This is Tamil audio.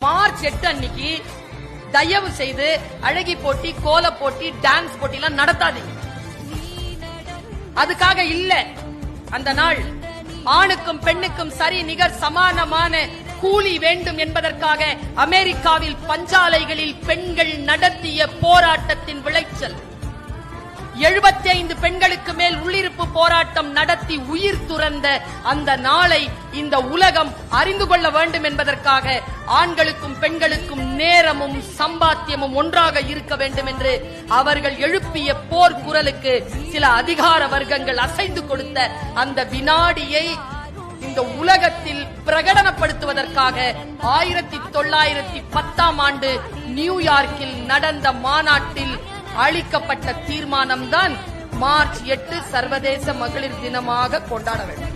மார்ச் 8 அன்னைக்கு தயவு செய்து அழகி போட்டி, கோல போட்டி, டான்ஸ் போட்டி எல்லாம் நடத்தாதீங்க. அதுக்காக இல்ல. அந்த நாள் ஆணுக்கும் பெண்ணுக்கும் சரி நிகர் சமானமான கூலி வேண்டும் என்பதற்காக அமெரிக்காவில் பஞ்சாலைகளில் பெண்கள் நடத்திய போராட்டத்தின் விளைச்சல். 75 பெண்களுக்கு மேல் உள்ளிருப்பு போராட்டம் நடத்தி உயிர் துறந்த அந்த நாளை இந்த உலகம் அறிந்து கொள்ள வேண்டும் என்பதற்காக ஆண்களுக்கும் பெண்களுக்கும் நேரமும் சம்பாத்தியமும் ஒன்றாக இருக்க வேண்டும் என்று அவர்கள் எழுப்பிய போர் குரலுக்கு சில அதிகார வர்க்கங்கள் அசைந்து கொடுத்த அந்த வினாடியை இந்த உலகத்தில் பிரகடனப்படுத்துவதற்காக 1910ஆம் ஆண்டு நியூயார்க்கில் நடந்த மாநாட்டில் அளிக்கப்பட்ட தீர்மானம்தான் மார்ச் 8 சர்வதேச மகளிர் தினமாக கொண்டாட வேண்டும்.